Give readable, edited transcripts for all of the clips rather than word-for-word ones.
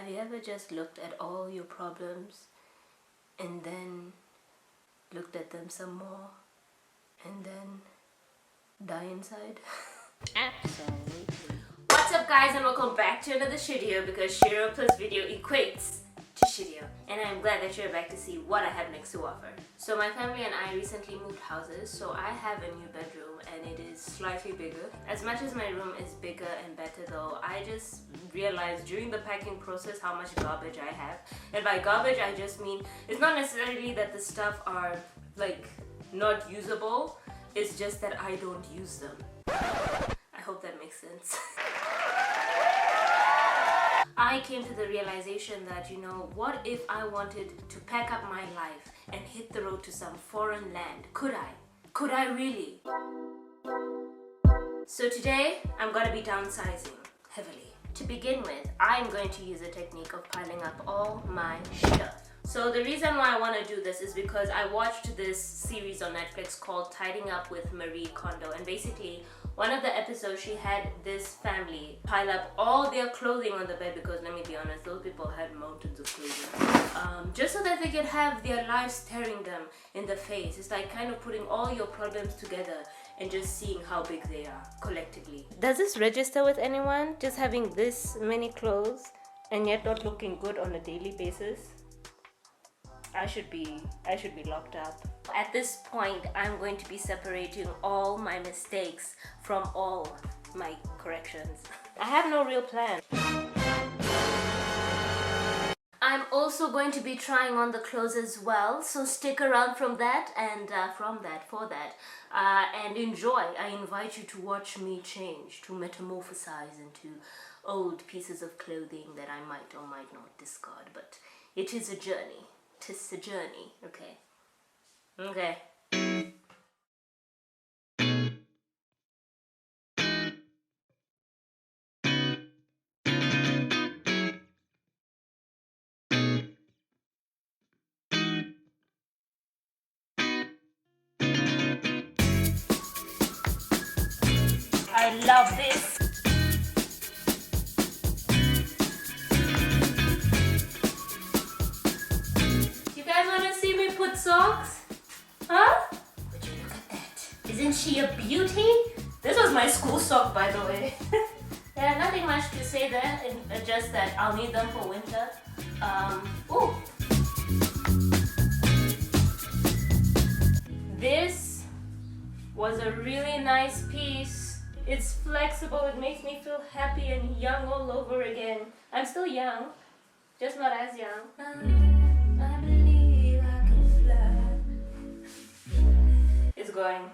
Have you ever just looked at all your problems and then looked at them some more and then die inside? Absolutely. What's up guys, and welcome back to another Shiro, because Shiro plus video equates to Shiro, and I'm glad that you're back to see what I have next to offer. So my family and I recently moved houses, so I have a new bedroom and it is slightly bigger. As much as my room is bigger and better though, I just realized during the packing process how much garbage I have. And by garbage I just mean, it's not necessarily that the stuff are like not usable, it's just that I don't use them. I hope that makes sense. I came to the realization that, you know, what if I wanted to pack up my life and hit the road to some foreign land? Could I? Could I really? So today, I'm gonna be downsizing heavily. To begin with, I'm going to use a technique of piling up all my stuff. So the reason why I want to do this is because I watched this series on Netflix called Tidying Up with Marie Kondo, and basically one of the episodes she had this family pile up all their clothing on the bed, because let me be honest, those people had mountains of clothing, just so that they could have their lives staring them in the face. It's like kind of putting all your problems together and just seeing how big they are collectively. Does this register with anyone? Just having this many clothes and yet not looking good on a daily basis? I should be locked up. At this point, I'm going to be separating all my mistakes from all my corrections. I have no real plan. I'm also going to be trying on the clothes as well, so stick around from that and and enjoy. I invite you to watch me change, to metamorphosize into old pieces of clothing that I might or might not discard, but it is a journey. 'Tis a journey, okay? Okay. I love this. You guys want to see me put socks? Huh? Would you look at that? Isn't she a beauty? This was my school sock, by the way. Yeah, nothing much to say there, just that I'll need them for winter. Ooh. This was a really nice piece. It's flexible, it makes me feel happy and young all over again. I'm still young, just not as young. I believe I can fly. It's going.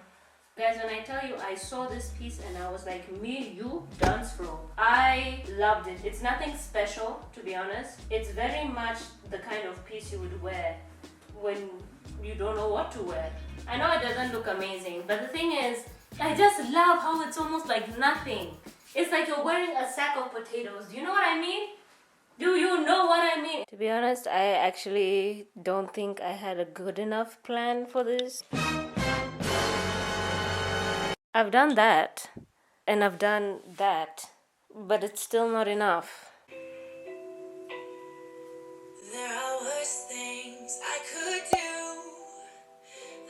Guys, when I tell you I saw this piece and I was like, me, you, dance floor. I loved it. It's nothing special, to be honest. It's very much the kind of piece you would wear when you don't know what to wear. I know it doesn't look amazing, but the thing is, I just love how it's almost like nothing. It's like you're wearing a sack of potatoes. Do you know what I mean? Do you know what I mean? To be honest, I actually don't think I had a good enough plan for this. I've done that, and I've done that, but it's still not enough. There are worse things I could do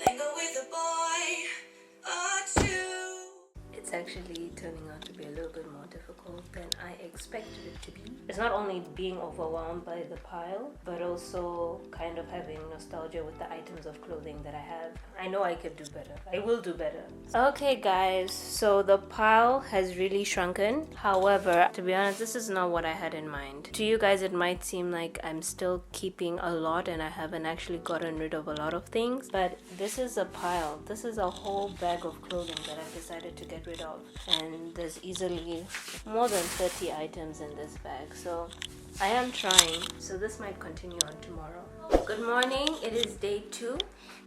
than go with a boy or two. It's actually turning out to be a little bit more difficult than I expected it to be. It's not only being overwhelmed by the pile, but also kind of having nostalgia with the items of clothing that I have. I know I could do better. I will do better. Okay guys, so the pile has really shrunken. However, to be honest, this is not what I had in mind. To you guys, it might seem like I'm still keeping a lot and I haven't actually gotten rid of a lot of things, but this is a pile. This is a whole bag of clothing that I've decided to get rid of, and there's easily more than 30 items in this bag, so I am trying. So this might continue on tomorrow. Good morning, it is day 2,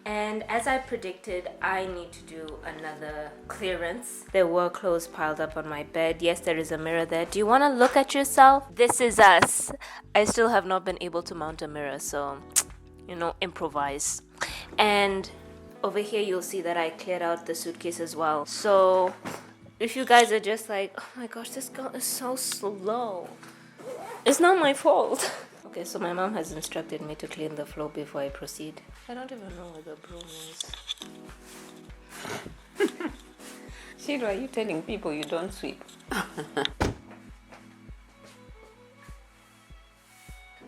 and as I predicted, I need to do another clearance. There were clothes piled up on my bed. Yes, there is a mirror there. Do you want to look at yourself? This is us. I still have not been able to mount a mirror, so you know, improvise. And over here you'll see that I cleared out the suitcase as well. So if you guys are just like, oh my gosh, this girl is so slow, It's not my fault. Okay, so my mom has instructed me to clean the floor before I proceed. I don't even know where the broom is. Shiro, are you telling people you don't sweep?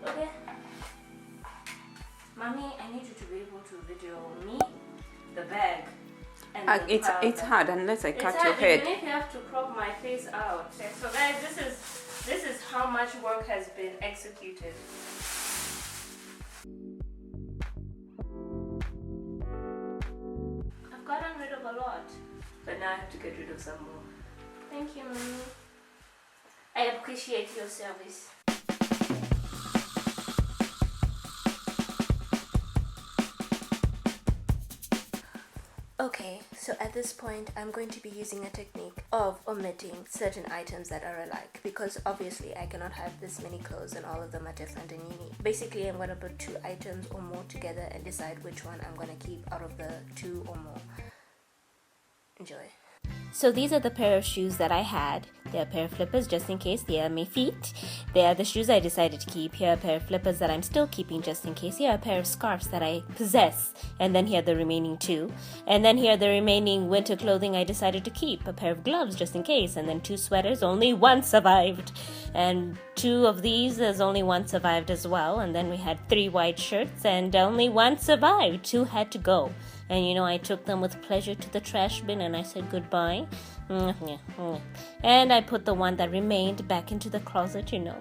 Okay. Mommy, I need you to be able to video me, the bag, and the It's hard unless I cut your head. Even if you have to crop my face out. Okay, so guys, this is how much work has been executed. I've gotten rid of a lot, but now I have to get rid of some more. Thank you, Mommy. I appreciate your service. Okay, so at this point, I'm going to be using a technique of omitting certain items that are alike, because obviously I cannot have this many clothes and all of them are different and unique. Basically, I'm going to put 2 items or more together and decide which one I'm going to keep out of the 2 or more. Enjoy. So these are the pair of shoes that I had. They are a pair of flippers just in case. They are my feet. They are the shoes I decided to keep. Here are a pair of flippers that I'm still keeping just in case. Here are a pair of scarves that I possess. And then here are the remaining 2. And then here are the remaining winter clothing I decided to keep. A pair of gloves just in case. And then 2 sweaters. Only 1 survived. And 2 of these, there's only 1 survived as well. And then we had 3 white shirts and only 1 survived. 2 had to go. And you know, I took them with pleasure to the trash bin and I said goodbye. And I put the one that remained back into the closet, you know.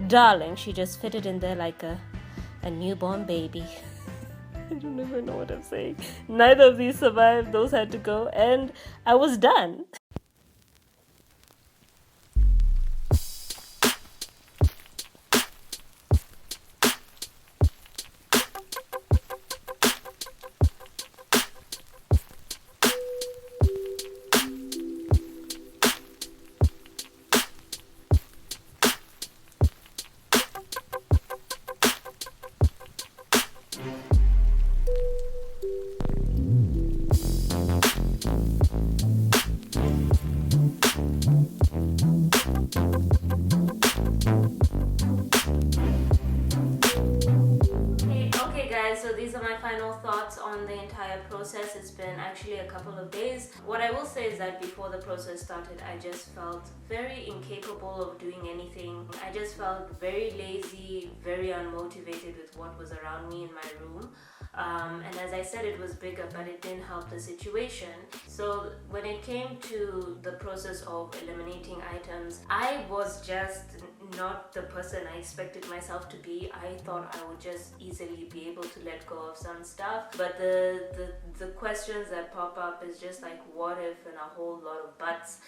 Darling, she just fitted in there like a newborn baby. I don't even know what I'm saying. Neither of these survived. Those had to go. And I was done. So these are my final thoughts on the entire process. It's been actually a couple of days. What I will say is that before the process started, I just felt very incapable of doing anything. I just felt very lazy, very unmotivated with what was around me in my room. And as I said, it was bigger, but it didn't help the situation. So when it came to the process of eliminating items, I was just not the person I expected myself to be. I thought I would just easily be able to let go of some stuff, but the questions that pop up is just like, what if, and a whole lot of buts.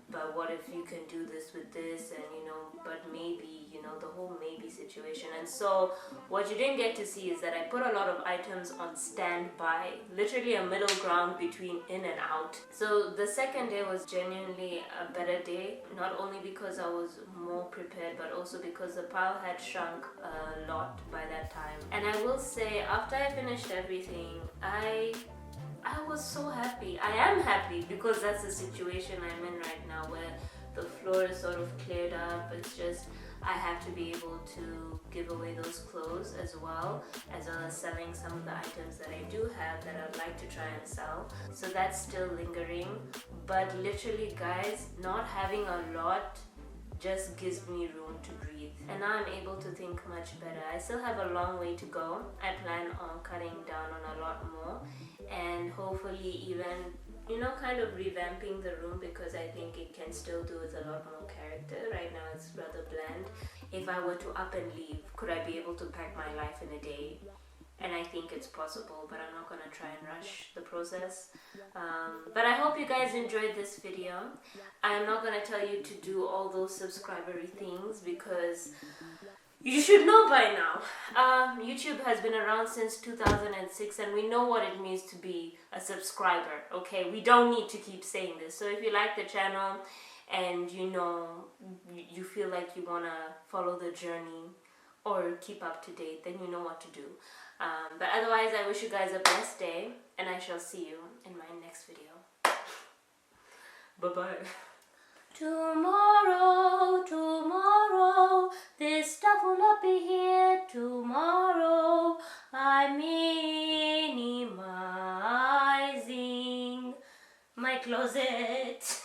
But what if you can do this with this, and you know, but maybe, you know, the whole maybe situation. And so what you didn't get to see is that I put a lot of items on standby, literally a middle ground between in and out. So the second day was genuinely a better day, not only because I was more prepared, but also because the pile had shrunk a lot by that time. And I will say, after I finished everything, I was so happy. I am happy because that's the situation I'm in right now, where the floor is sort of cleared up. It's just I have to be able to give away those clothes as well as selling some of the items that I do have that I'd like to try and sell. So that's still lingering. But literally, guys, not having a lot just gives me room to breathe, and now I'm able to think much better. I still have a long way to go. I plan on cutting down on a lot more, and hopefully even, you know, kind of revamping the room, because I think it can still do with a lot more character. Right now it's rather bland. If I were to up and leave, could I be able to pack my life in a day? And I think it's possible, but I'm not going to try and rush the process. But I hope you guys enjoyed this video. I'm not going to tell you to do all those subscribery things, because you should know by now. YouTube has been around since 2006, and we know what it means to be a subscriber, okay? We don't need to keep saying this. So if you like the channel and you know, you feel like you want to follow the journey or keep up to date, then you know what to do. But otherwise, I wish you guys a blessed day, and I shall see you in my next video. Bye-bye. Tomorrow, tomorrow, this stuff will not be here tomorrow. I'm minimizing my closet.